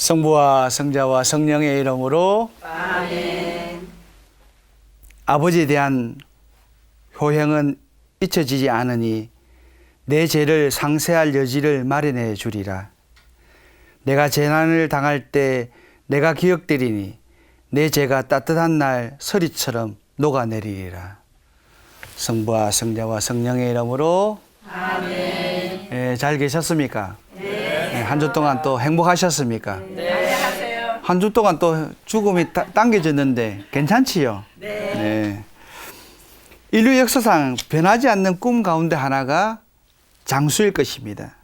성부와 성자와 성령의 이름으로 아멘. 아버지에 대한 효행은 잊혀지지 않으니 내 죄를 상세할 여지를 마련해 주리라. 내가 재난을 당할 때 내가 기억되리니 내 죄가 따뜻한 날 서리처럼 녹아내리리라. 성부와 성자와 성령의 이름으로 아멘. 잘 계셨습니까? 네. 한 주 동안 또 행복하셨습니까? 네, 하세요. 한 주 동안 또 죽음이 당겨졌는데 괜찮지요? 네. 인류 역사상 변하지 않는 꿈 가운데 하나가 장수일 것입니다.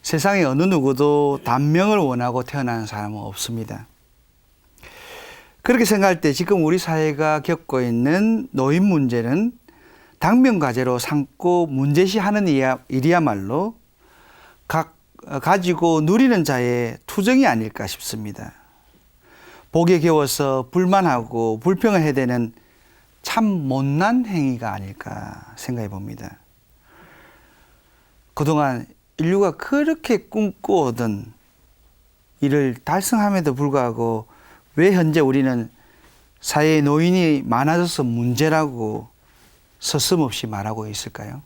세상에 어느 누구도 단명을 원하고 태어난 사람은 없습니다. 그렇게 생각할 때 지금 우리 사회가 겪고 있는 노인 문제는 당면과제로 삼고 문제시하는 일이야말로 가지고 누리는 자의 투정이 아닐까 싶습니다. 복에 겨워서 불만하고 불평을 해대는 참 못난 행위가 아닐까 생각해 봅니다. 그동안 인류가 그렇게 꿈꾸었던 일을 달성함에도 불구하고 왜 현재 우리는 사회에 노인이 많아져서 문제라고 서슴없이 말하고 있을까요?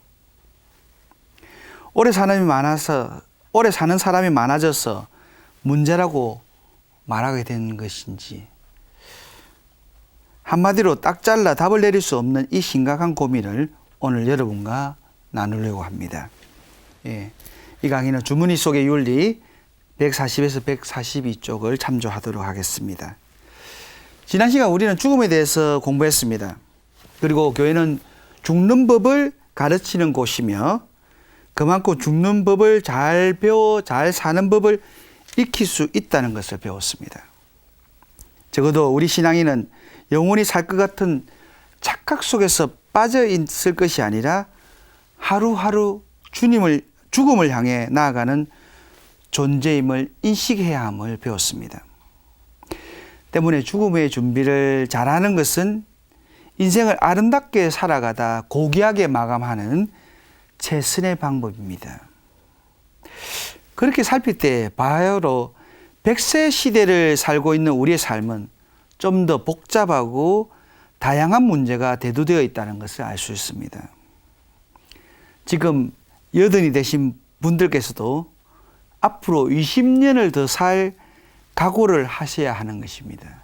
오래 사는 사람이 많아져서 문제라고 말하게 된 것인지, 한마디로 딱 잘라 답을 내릴 수 없는 이 심각한 고민을 오늘 여러분과 나누려고 합니다. 예, 이 강의는 주머니 속의 윤리 140에서 142쪽을 참조하도록 하겠습니다. 지난 시간 우리는 죽음에 대해서 공부했습니다. 그리고 교회는 죽는 법을 가르치는 곳이며 그만큼 죽는 법을 잘 배워 잘 사는 법을 익힐 수 있다는 것을 배웠습니다. 적어도 우리 신앙인은 영원히 살 것 같은 착각 속에서 빠져 있을 것이 아니라 하루하루 죽음을 향해 나아가는 존재임을 인식해야 함을 배웠습니다. 때문에 죽음의 준비를 잘하는 것은 인생을 아름답게 살아가다 고귀하게 마감하는 최선의 방법입니다. 그렇게 살필 때 바야흐로 100세 시대를 살고 있는 우리의 삶은 좀 더 복잡하고 다양한 문제가 대두되어 있다는 것을 알 수 있습니다. 지금 여든이 되신 분들께서도 앞으로 20년을 더 살 각오를 하셔야 하는 것입니다.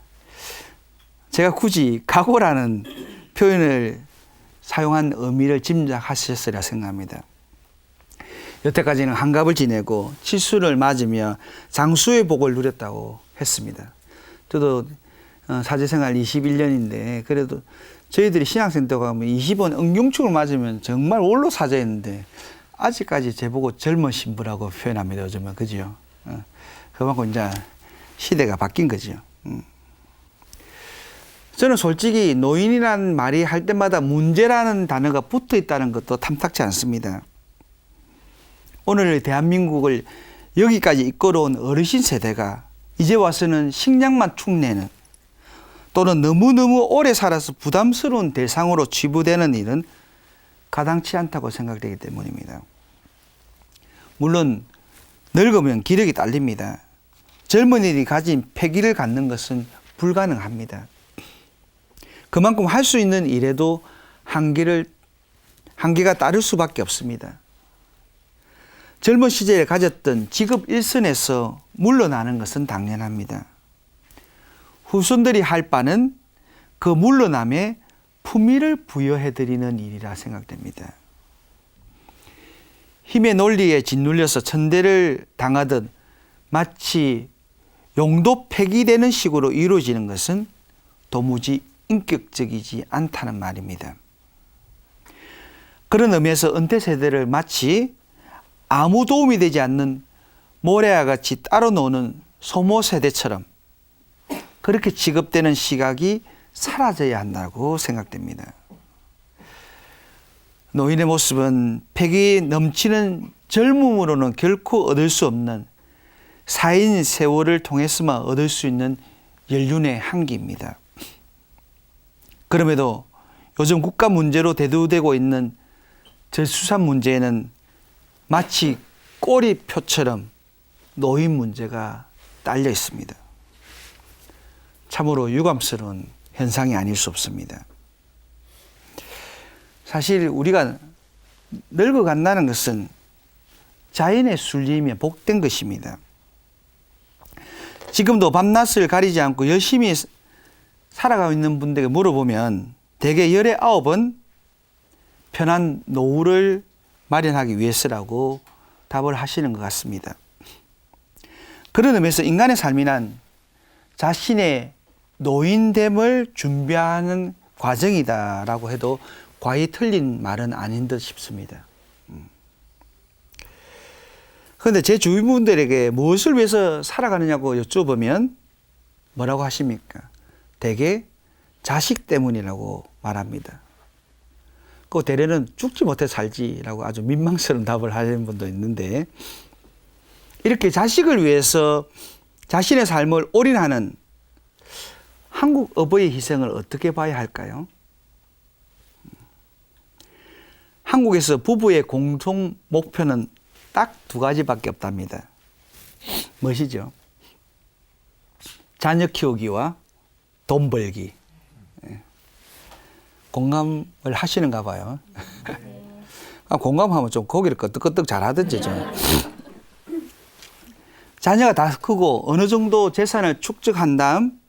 제가 굳이 각오라는 표현을 사용한 의미를 짐작하셨으리라 생각합니다. 여태까지는 한갑을 지내고 칠순을 맞으며 장수의 복을 누렸다고 했습니다. 저도 사제생활 21년인데 그래도 저희들이 신학생 때 가면 20원 응용축을 맞으면 정말 올로 사제였는데 아직까지 제보고 젊은 신부라고 표현합니다. 요즘은. 그죠? 그만큼 이제 시대가 바뀐 거죠. 저는 솔직히 노인이라는 말이 할 때마다 문제라는 단어가 붙어 있다는 것도 탐탁치 않습니다. 오늘 대한민국을 여기까지 이끌어온 어르신 세대가 이제 와서는 식량만 축내는 또는 너무너무 오래 살아서 부담스러운 대상으로 치부되는 일은 가당치 않다고 생각되기 때문입니다. 물론 늙으면 기력이 딸립니다. 젊은이들이 가진 패기를 갖는 것은 불가능합니다. 그만큼 할 수 있는 일에도 한계가 따를 수밖에 없습니다. 젊은 시절에 가졌던 직업 일선에서 물러나는 것은 당연합니다. 후손들이 할 바는 그 물러남에 품위를 부여해드리는 일이라 생각됩니다. 힘의 논리에 짓눌려서 천대를 당하듯 마치 용도 폐기되는 식으로 이루어지는 것은 도무지 인격적이지 않다는 말입니다. 그런 의미에서 은퇴 세대를 마치 아무 도움이 되지 않는 모래와 같이 따로 노는 소모 세대처럼 그렇게 취급되는 시각이 사라져야 한다고 생각됩니다. 노인의 모습은 패기 넘치는 젊음으로는 결코 얻을 수 없는 사인 세월을 통해서만 얻을 수 있는 연륜의 한계입니다. 그럼에도 요즘 국가 문제로 대두되고 있는 저수산 문제에는 마치 꼬리표처럼 노인 문제가 딸려 있습니다. 참으로 유감스러운 현상이 아닐 수 없습니다. 사실 우리가 늙어간다는 것은 자연의 순리이며 복된 것입니다. 지금도 밤낮을 가리지 않고 열심히 살아가고 있는 분들에게 물어보면 대개 19은 편한 노후를 마련하기 위해서라고 답을 하시는 것 같습니다. 그런 의미에서 인간의 삶이란 자신의 노인됨을 준비하는 과정이다라고 해도 과히 틀린 말은 아닌 듯 싶습니다. 그런데 제 주위분들에게 무엇을 위해서 살아가느냐고 여쭤보면 뭐라고 하십니까? 대개 자식 때문이라고 말합니다. 그 대래는 죽지 못해 살지라고 아주 민망스러운 답을 하시는 분도 있는데, 이렇게 자식을 위해서 자신의 삶을 올인하는 한국 어버이의 희생을 어떻게 봐야 할까요? 한국에서 부부의 공통 목표는 딱 두 가지밖에 없답니다. 무엇이죠? 자녀 키우기와 돈 벌기. 공감을 하시는가 봐요. 공감하면 좀 고개를 끄덕끄덕 잘하든지 좀. 자녀가 다 크고 어느 정도 재산을 축적한 다음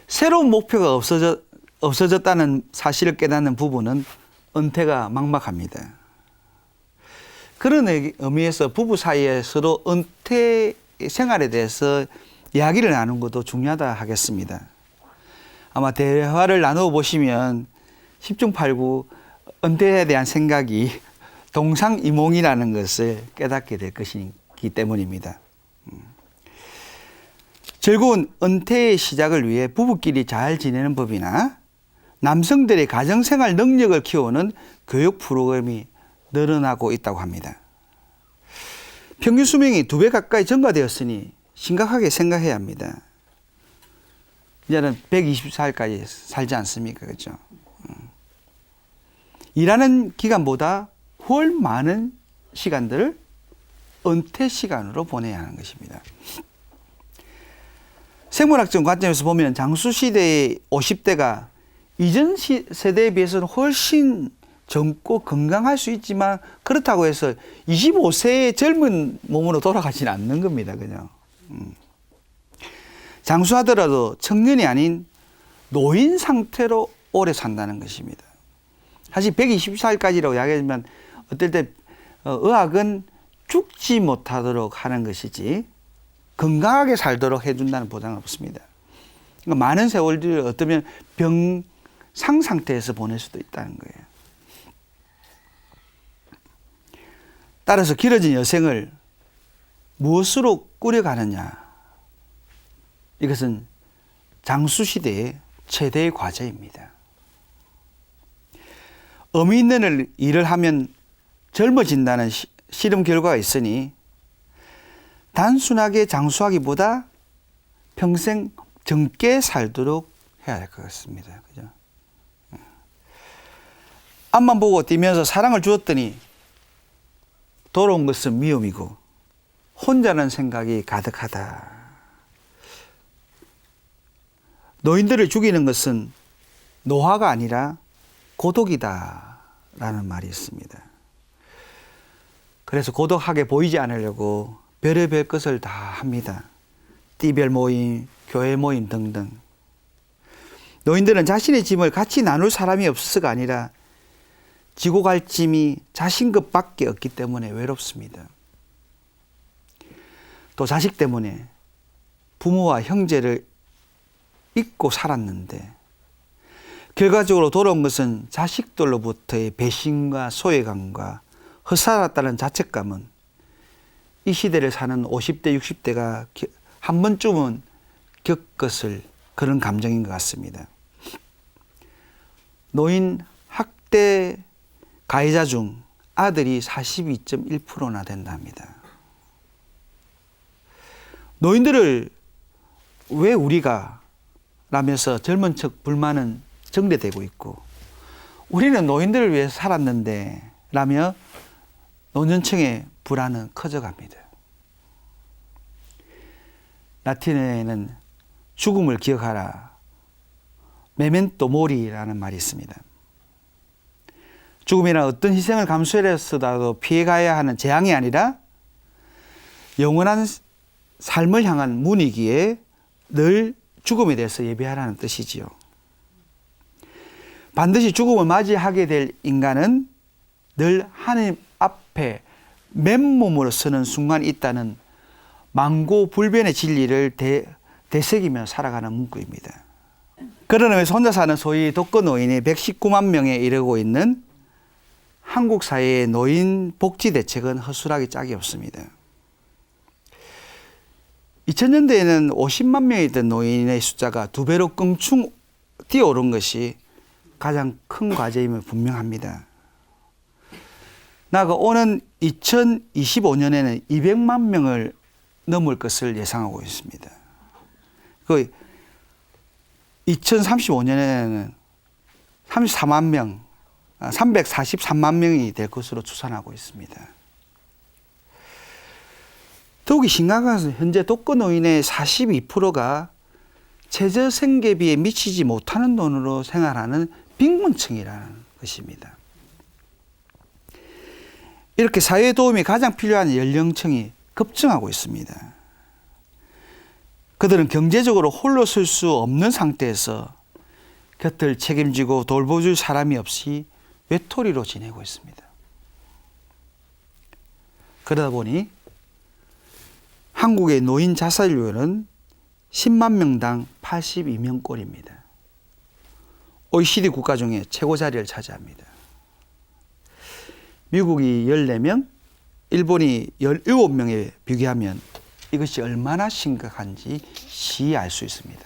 새로운 목표가 없어졌다는 사실을 깨닫는 부부는 은퇴가 막막합니다. 그런 의미에서 부부 사이에 서로 은퇴 생활에 대해서 이야기를 나누는 것도 중요하다 하겠습니다. 아마 대화를 나누어 보시면 10중 8구 은퇴에 대한 생각이 동상이몽이라는 것을 깨닫게 될 것이기 때문입니다. 즐거운 은퇴의 시작을 위해 부부끼리 잘 지내는 법이나 남성들의 가정생활 능력을 키우는 교육 프로그램이 늘어나고 있다고 합니다. 평균 수명이 2배 가까이 증가되었으니 심각하게 생각해야 합니다. 이제는 120살까지 살지 않습니까? 그렇죠? 일하는 기간보다 훨 많은 시간들을 은퇴 시간으로 보내야 하는 것입니다. 생물학적 관점에서 보면 장수시대의 50대가 이전 세대에 비해서는 훨씬 젊고 건강할 수 있지만 그렇다고 해서 25세의 젊은 몸으로 돌아가지는 않는 겁니다. 그냥. 장수하더라도 청년이 아닌 노인 상태로 오래 산다는 것입니다. 사실 120살까지라고 이야기하지만 어떨 때 의학은 죽지 못하도록 하는 것이지 건강하게 살도록 해준다는 보장은 없습니다. 그러니까 많은 세월들을 어쩌면 병상 상태에서 보낼 수도 있다는 거예요. 따라서 길어진 여생을 무엇으로 꾸려가느냐, 이것은 장수시대의 최대의 과제입니다. 의미 있는 일을 하면 젊어진다는 실험 결과가 있으니 단순하게 장수하기보다 평생 젊게 살도록 해야 할 것 같습니다. 그죠? 앞만 보고 뛰면서 사랑을 주었더니 돌아온 것은 미움이고 혼자는 생각이 가득하다. 노인들을 죽이는 것은 노화가 아니라 고독이다 라는 말이 있습니다. 그래서 고독하게 보이지 않으려고 별의별 것을 다 합니다. 띠별 모임, 교회 모임 등등. 노인들은 자신의 짐을 같이 나눌 사람이 없어서가 아니라 지고 갈 짐이 자신 것밖에 없기 때문에 외롭습니다. 또 자식 때문에 부모와 형제를 잊고 살았는데 결과적으로 돌아온 것은 자식들로부터의 배신과 소외감과 헛살았다는 자책감은 이 시대를 사는 50대, 60대가 한 번쯤은 겪었을 그런 감정인 것 같습니다. 노인 학대 가해자 중 아들이 42.1%나 된답니다. 노인들을 왜 우리가 라면서 젊은 척 불만은 정대되고 있고 우리는 노인들을 위해 살았는데 라며 노년층의 불안은 커져갑니다. 라틴어에는 죽음을 기억하라, 메멘토 모리라는 말이 있습니다. 죽음이란 어떤 희생을 감수해서라도 피해가야 하는 재앙이 아니라 영원한 삶을 향한 문이기에 늘 죽음에 대해서 예비하라는 뜻이지요. 반드시 죽음을 맞이하게 될 인간은 늘 하나님 앞에 맨몸으로 서는 순간이 있다는 망고불변의 진리를 되새기며 살아가는 문구입니다. 그런 의미에서 혼자 사는 소위 독거노인이 119만 명에 이르고 있는 한국 사회의 노인 복지 대책은 허술하기 짝이 없습니다. 2000년대에는 50만 명이던 노인의 숫자가 2배로 껑충 뛰어오른 것이 가장 큰 과제임을 분명합니다. 나아가 오는 2025년에는 200만 명을 넘을 것을 예상하고 있습니다. 그 2035년에는 34만 명, 343만 명이 될 것으로 추산하고 있습니다. 더욱이 심각한 것은 현재 독거노인의 42%가 최저생계비에 미치지 못하는 돈으로 생활하는 빈곤층이라는 것입니다. 이렇게 사회 도움이 가장 필요한 연령층이 급증하고 있습니다. 그들은 경제적으로 홀로 설 수 없는 상태에서 곁을 책임지고 돌봐줄 사람이 없이 외톨이로 지내고 있습니다. 그러다 보니 한국의 노인 자살률은 10만 명당 82명꼴입니다. OECD 국가 중에 최고 자리를 차지합니다. 미국이 14명, 일본이 17명에 비교하면 이것이 얼마나 심각한지 시히 알 수 있습니다.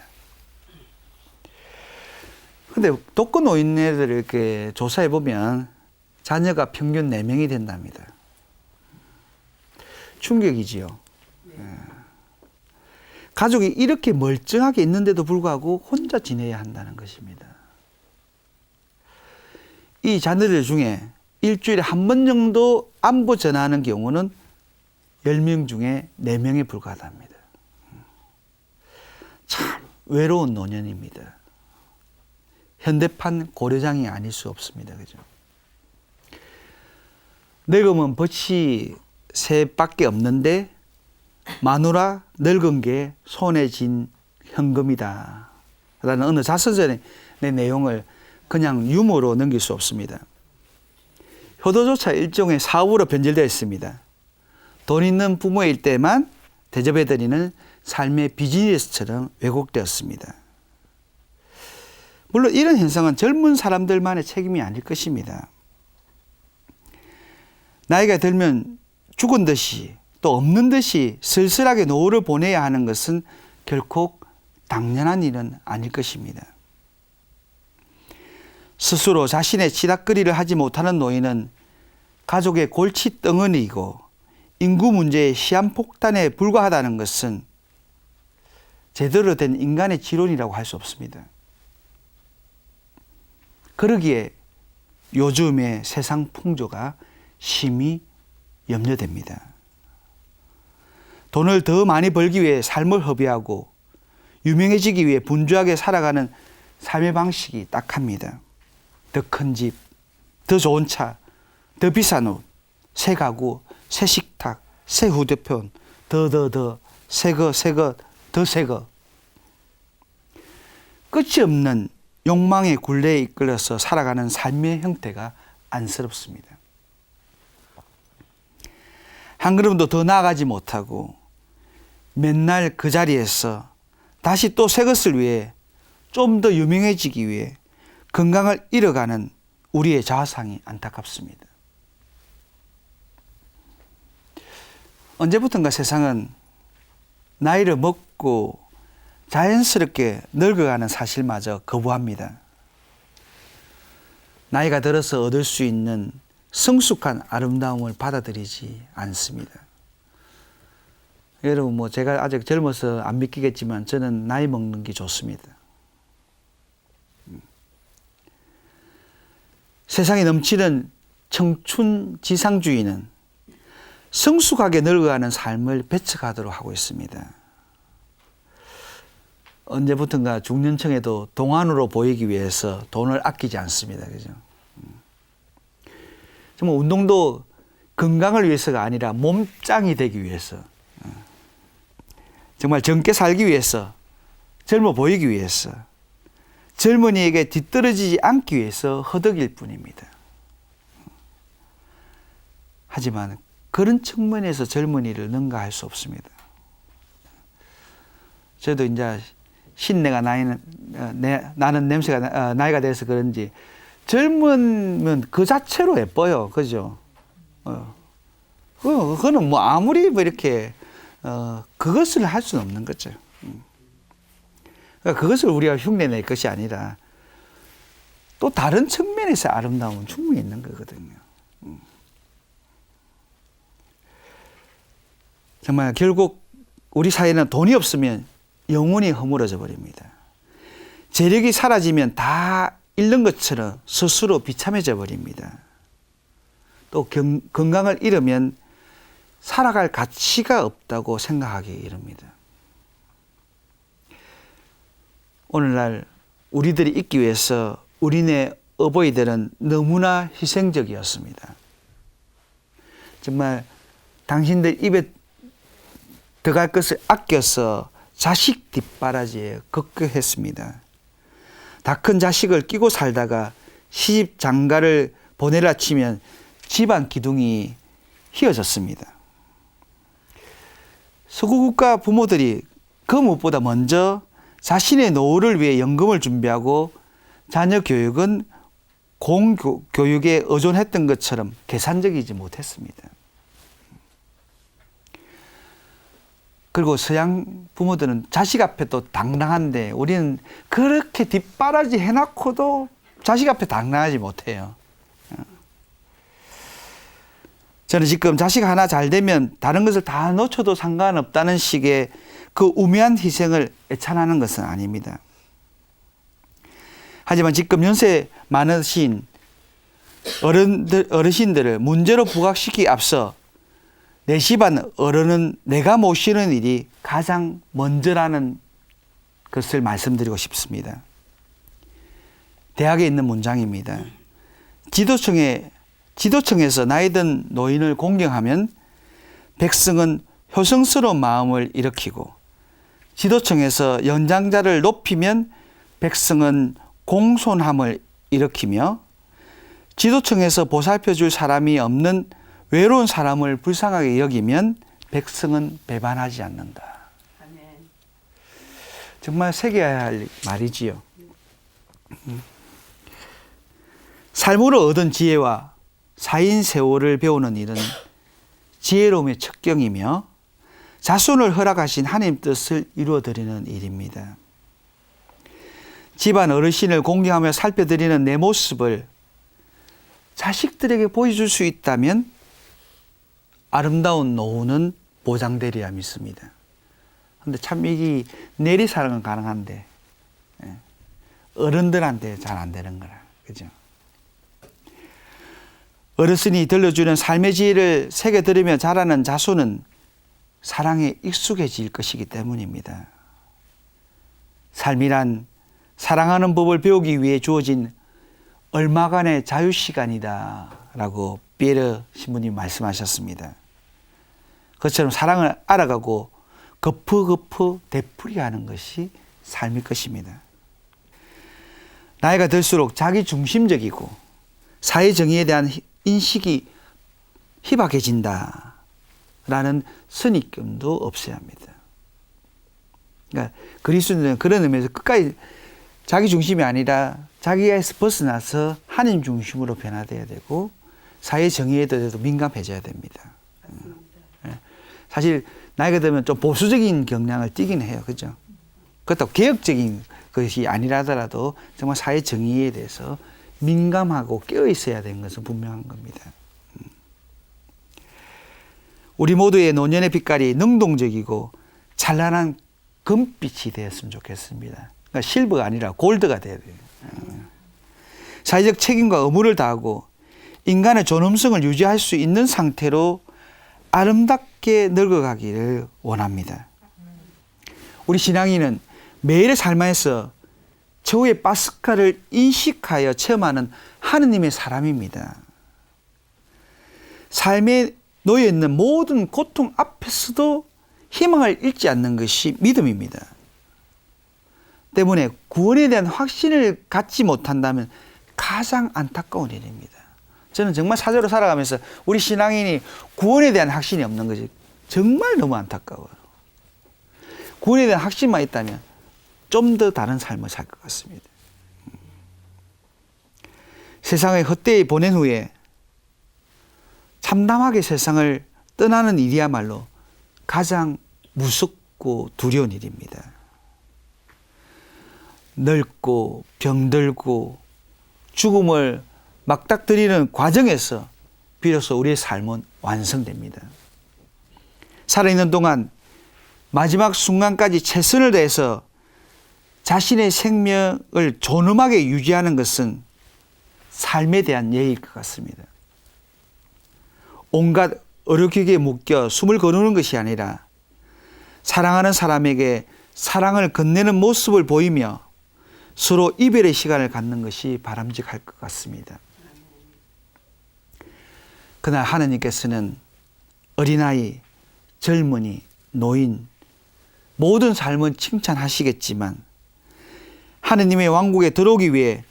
그런데 독거노인네들을 이렇게 조사해 보면 자녀가 평균 4명이 된답니다. 충격이지요. 가족이 이렇게 멀쩡하게 있는데도 불구하고 혼자 지내야 한다는 것입니다. 이 자녀들 중에 일주일에 한 번 정도 안부 전화하는 경우는 10명 중에 4명에 불과하답니다. 참 외로운 노년입니다. 현대판 고려장이 아닐 수 없습니다. 그죠? 늙으면 벗이 셋밖에 없는데 마누라 늙은 게 손에 쥔 현금이다 라는 어느 자서전의 내용을 그냥 유머로 넘길 수 없습니다. 효도조차 일종의 사업으로 변질되어 있습니다. 돈 있는 부모일 때만 대접해드리는 삶의 비즈니스처럼 왜곡되었습니다. 물론 이런 현상은 젊은 사람들만의 책임이 아닐 것입니다. 나이가 들면 죽은 듯이 또 없는 듯이 쓸쓸하게 노후를 보내야 하는 것은 결코 당연한 일은 아닐 것입니다. 스스로 자신의 치닥거리를 하지 못하는 노인은 가족의 골칫덩어리이고 인구 문제의 시한폭탄에 불과하다는 것은 제대로 된 인간의 지론이라고 할 수 없습니다. 그러기에 요즘의 세상 풍조가 심히 염려됩니다. 돈을 더 많이 벌기 위해 삶을 허비하고 유명해지기 위해 분주하게 살아가는 삶의 방식이 딱합니다. 더 큰 집, 더 좋은 차, 더 비싼 옷, 새 가구, 새 식탁, 새 휴대폰, 더, 새 거, 더 새 거. 끝이 없는 욕망의 굴레에 이끌려서 살아가는 삶의 형태가 안쓰럽습니다. 한 걸음도 더 나아가지 못하고 맨날 그 자리에서 다시 또 새 것을 위해 좀 더 유명해지기 위해 건강을 잃어가는 우리의 자아상이 안타깝습니다. 언제부턴가 세상은 나이를 먹고 자연스럽게 늙어가는 사실마저 거부합니다. 나이가 들어서 얻을 수 있는 성숙한 아름다움을 받아들이지 않습니다. 여러분, 제가 아직 젊어서 안 믿기겠지만 저는 나이 먹는 게 좋습니다. 세상에 넘치는 청춘 지상주의는 성숙하게 늙어가는 삶을 배척하도록 하고 있습니다. 언제부턴가 중년층에도 동안으로 보이기 위해서 돈을 아끼지 않습니다. 그죠? 정말 운동도 건강을 위해서가 아니라 몸짱이 되기 위해서, 정말 젊게 살기 위해서, 젊어 보이기 위해서, 젊은이에게 뒤떨어지지 않기 위해서 허덕일 뿐입니다. 하지만 그런 측면에서 젊은이를 능가할 수 없습니다. 저도 이제 신내가 나는 냄새가 나이가 돼서 그런지 젊으면 그 자체로 예뻐요. 그죠? 그거는 뭐 아무리 뭐 이렇게 그것을 할 수는 없는 거죠. 그러니까 그것을 우리가 흉내낼 것이 아니라 또 다른 측면에서 아름다움은 충분히 있는 거거든요. 정말 결국 우리 사회는 돈이 없으면 영혼이 허물어져 버립니다. 재력이 사라지면 다 잃는 것처럼 스스로 비참해져 버립니다. 또 건강을 잃으면 살아갈 가치가 없다고 생각하기 이릅니다. 오늘날 우리들이 있기 위해서 우리네 어버이들은 너무나 희생적이었습니다. 정말 당신들 입에 들어갈 것을 아껴서 자식 뒷바라지에 급급했습니다. 다 큰 자식을 끼고 살다가 시집 장가를 보내라 치면 집안 기둥이 휘어졌습니다. 서구국가 부모들이 그 무엇보다 먼저 자신의 노후를 위해 연금을 준비하고 자녀 교육은 공교육에 의존했던 것처럼 계산적이지 못했습니다. 그리고 서양 부모들은 자식 앞에 또 당당한데 우리는 그렇게 뒷바라지 해놓고도 자식 앞에 당당하지 못해요. 저는 지금 자식 하나 잘 되면 다른 것을 다 놓쳐도 상관없다는 식의 그 우매한 희생을 애찬하는 것은 아닙니다. 하지만 지금 연세 많으신 어르신들을 문제로 부각시키기 앞서 내 집안 어른은 내가 모시는 일이 가장 먼저라는 것을 말씀드리고 싶습니다. 대학에 있는 문장입니다. 지도청에서 나이든 노인을 공경하면 백성은 효성스러운 마음을 일으키고 지도청에서 연장자를 높이면 백성은 공손함을 일으키며 지도청에서 보살펴줄 사람이 없는 외로운 사람을 불쌍하게 여기면 백성은 배반하지 않는다. 아멘. 정말 새겨야 할 말이지요. 삶으로 얻은 지혜와 사인세월을 배우는 일은 지혜로움의 척경이며 자손을 허락하신 하나님 뜻을 이루어드리는 일입니다. 집안 어르신을 공경하며 살펴드리는 내 모습을 자식들에게 보여줄 수 있다면 아름다운 노후는 보장되리라 믿습니다. 그런데 참 이게 내리사랑은 가능한데 어른들한테 잘 안 되는 거라. 그죠? 어르신이 들려주는 삶의 지혜를 새겨 들으며 자라는 자손은 사랑에 익숙해질 것이기 때문입니다. 삶이란 사랑하는 법을 배우기 위해 주어진 얼마간의 자유시간이다 라고 피에르 신부님 말씀하셨습니다. 그처럼 사랑을 알아가고 거푸거푸 되풀이하는 것이 삶일 것입니다. 나이가 들수록 자기 중심적이고 사회 정의에 대한 인식이 희박해진다 라는 선입견도 없어야 합니다. 그러니까 그리스도인은 그런 의미에서 끝까지 자기 중심이 아니라 자기에서 벗어나서 하나님 중심으로 변화되어야 되고 사회 정의에 대해서도 민감해져야 됩니다. 사실 나이가 들면 좀 보수적인 경향을 띠긴 해요. 그죠? 그렇다고 개혁적인 것이 아니라더라도 정말 사회 정의에 대해서 민감하고 깨어 있어야 되는 것은 분명한 겁니다. 우리 모두의 노년의 빛깔이 능동적이고 찬란한 금빛이 되었으면 좋겠습니다. 그러니까 실버가 아니라 골드가 돼야 돼요. 사회적 책임과 의무를 다하고 인간의 존엄성을 유지할 수 있는 상태로 아름답게 늙어가기를 원합니다. 우리 신앙인은 매일의 삶 안에서 최후의 파스카를 인식하여 체험하는 하느님의 사람입니다. 삶에 놓여 있는 모든 고통 앞에서도 희망을 잃지 않는 것이 믿음입니다. 때문에 구원에 대한 확신을 갖지 못한다면 가장 안타까운 일입니다. 저는 정말 사제로 살아가면서 우리 신앙인이 구원에 대한 확신이 없는 것이 정말 너무 안타까워요. 구원에 대한 확신만 있다면 좀 더 다른 삶을 살 것 같습니다. 세상을 헛되이 보낸 후에 참담하게 세상을 떠나는 일이야말로 가장 무섭고 두려운 일입니다. 늙고 병들고 죽음을 맞닥뜨리는 과정에서 비로소 우리의 삶은 완성됩니다. 살아있는 동안 마지막 순간까지 최선을 다해서 자신의 생명을 존엄하게 유지하는 것은 삶에 대한 예의일 것 같습니다. 온갖 의료기기에 묶여 숨을 거두는 것이 아니라 사랑하는 사람에게 사랑을 건네는 모습을 보이며 서로 이별의 시간을 갖는 것이 바람직할 것 같습니다. 그날 하느님께서는 어린아이, 젊은이, 노인 모든 삶은 칭찬하시겠지만 하느님의 왕국에 들어오기 위해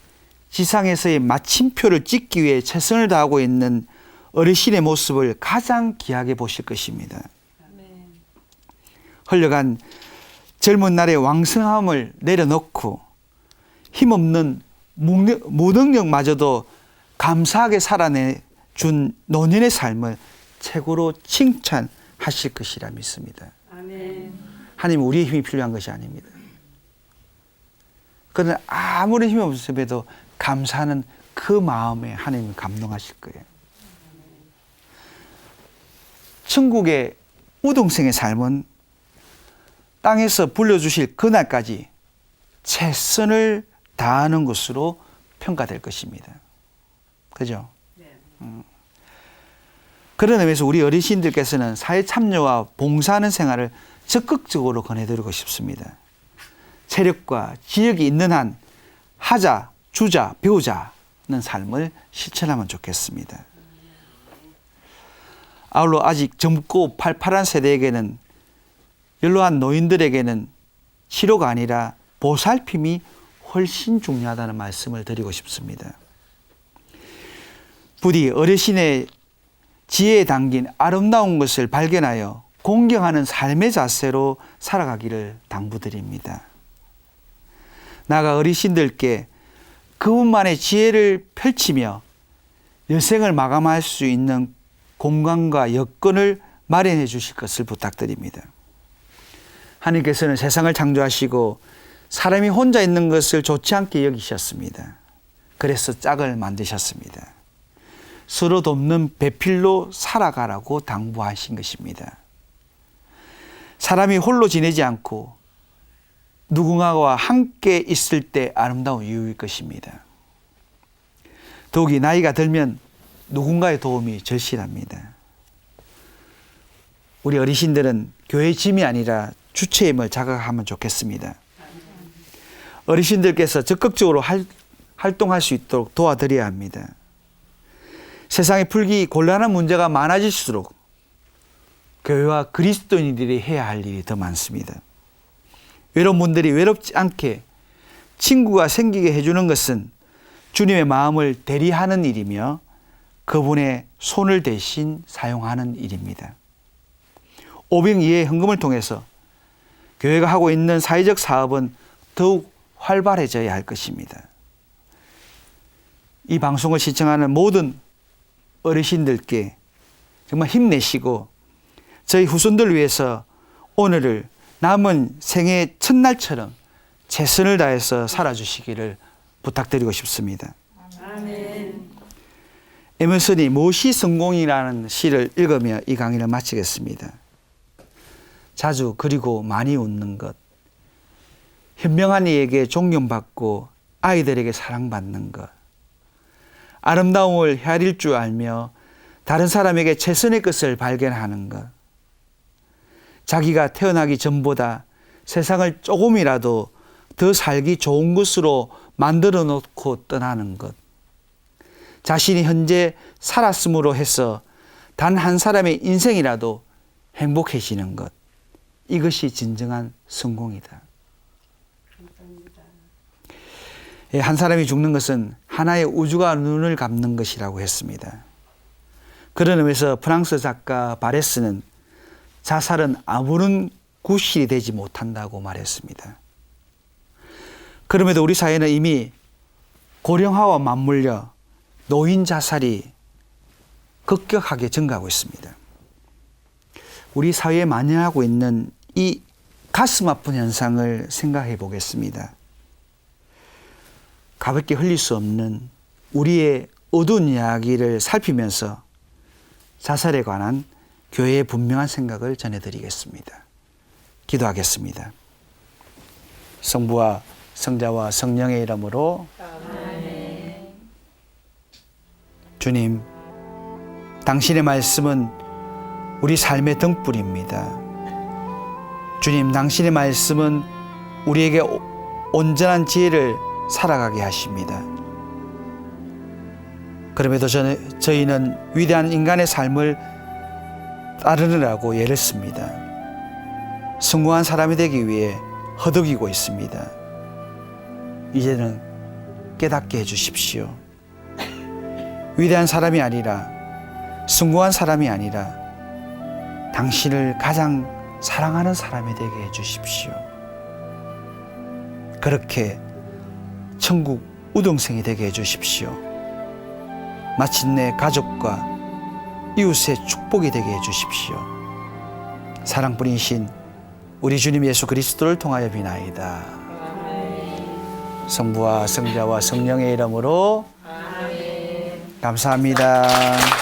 지상에서의 마침표를 찍기 위해 최선을 다하고 있는 어르신의 모습을 가장 귀하게 보실 것입니다. 흘러간 젊은 날의 왕성함을 내려놓고 힘없는 무능력마저도 감사하게 살아내준 노년의 삶을 최고로 칭찬하실 것이라 믿습니다. 아멘. 하나님 우리의 힘이 필요한 것이 아닙니다. 그러나 아무리 힘이 없음에도 감사하는 그 마음에 하나님은 감동하실 거예요. 천국의 우등생의 삶은 땅에서 불려주실 그날까지 최선을 다하는 것으로 평가될 것입니다. 그죠? 그런 의미에서 우리 어르신들께서는 사회 참여와 봉사하는 생활을 적극적으로 권해드리고 싶습니다. 체력과 지력이 있는 한 하자, 주자, 배우자는 삶을 실천하면 좋겠습니다. 아울러 아직 젊고 팔팔한 세대에게는 연로한 노인들에게는 치료가 아니라 보살핌이 훨씬 중요하다는 말씀을 드리고 싶습니다. 부디 어르신의 지혜에 담긴 아름다운 것을 발견하여 공경하는 삶의 자세로 살아가기를 당부드립니다. 나아가 어르신들께 그분만의 지혜를 펼치며 여생을 마감할 수 있는 공간과 여건을 마련해 주실 것을 부탁드립니다. 하나님께서는 세상을 창조하시고 사람이 혼자 있는 것을 좋지 않게 여기셨습니다. 그래서 짝을 만드셨습니다. 서로 돕는 배필로 살아가라고 당부하신 것입니다. 사람이 홀로 지내지 않고 누군가와 함께 있을 때 아름다운 이유일 것입니다. 더욱이 나이가 들면 누군가의 도움이 절실합니다. 우리 어르신들은 교회 짐이 아니라 주체임을 자각하면 좋겠습니다. 어르신들께서 적극적으로 활동할 수 있도록 도와드려야 합니다. 세상에 풀기 곤란한 문제가 많아질수록 교회와 그리스도인들이 해야 할 일이 더 많습니다. 외로운 분들이 외롭지 않게 친구가 생기게 해주는 것은 주님의 마음을 대리하는 일이며 그분의 손을 대신 사용하는 일입니다. 오병이의 헌금을 통해서 교회가 하고 있는 사회적 사업은 더욱 활발해져야 할 것입니다. 이 방송을 시청하는 모든 어르신들께 정말 힘내시고 저희 후손들 위해서 오늘을 남은 생애 첫날처럼 최선을 다해서 살아주시기를 부탁드리고 싶습니다. 아멘. 에머슨이 무엇이 성공이라는 시를 읽으며 이 강의를 마치겠습니다. 자주 그리고 많이 웃는 것, 현명한 이에게 존경받고 아이들에게 사랑받는 것, 아름다움을 헤아릴 줄 알며 다른 사람에게 최선의 것을 발견하는 것, 자기가 태어나기 전보다 세상을 조금이라도 더 살기 좋은 것으로 만들어 놓고 떠나는 것. 자신이 현재 살았음으로 해서 단 한 사람의 인생이라도 행복해지는 것. 이것이 진정한 성공이다. 예, 한 사람이 죽는 것은 하나의 우주가 눈을 감는 것이라고 했습니다. 그런 의미에서 프랑스 작가 바레스는 자살은 아무런 구실이 되지 못한다고 말했습니다. 그럼에도 우리 사회는 이미 고령화와 맞물려 노인 자살이 급격하게 증가하고 있습니다. 우리 사회에 만연하고 있는 이 가슴 아픈 현상을 생각해 보겠습니다. 가볍게 흘릴 수 없는 우리의 어두운 이야기를 살피면서 자살에 관한 교회의 분명한 생각을 전해드리겠습니다. 기도하겠습니다. 성부와 성자와 성령의 이름으로 아멘. 주님, 당신의 말씀은 우리 삶의 등불입니다. 주님, 당신의 말씀은 우리에게 온전한 지혜를 살아가게 하십니다. 그럼에도 저희는 위대한 인간의 삶을 따르느라고 애를 씁니다. 성공한 사람이 되기 위해 허덕이고 있습니다. 이제는 깨닫게 해주십시오. 위대한 사람이 아니라, 성공한 사람이 아니라 당신을 가장 사랑하는 사람이 되게 해주십시오. 그렇게 천국 우등생이 되게 해주십시오. 마침내 가족과 이웃의 축복이 되게 해주십시오. 사랑뿐이신 우리 주님 예수 그리스도를 통하여 비나이다. 성부와 성자와 성령의 이름으로 감사합니다.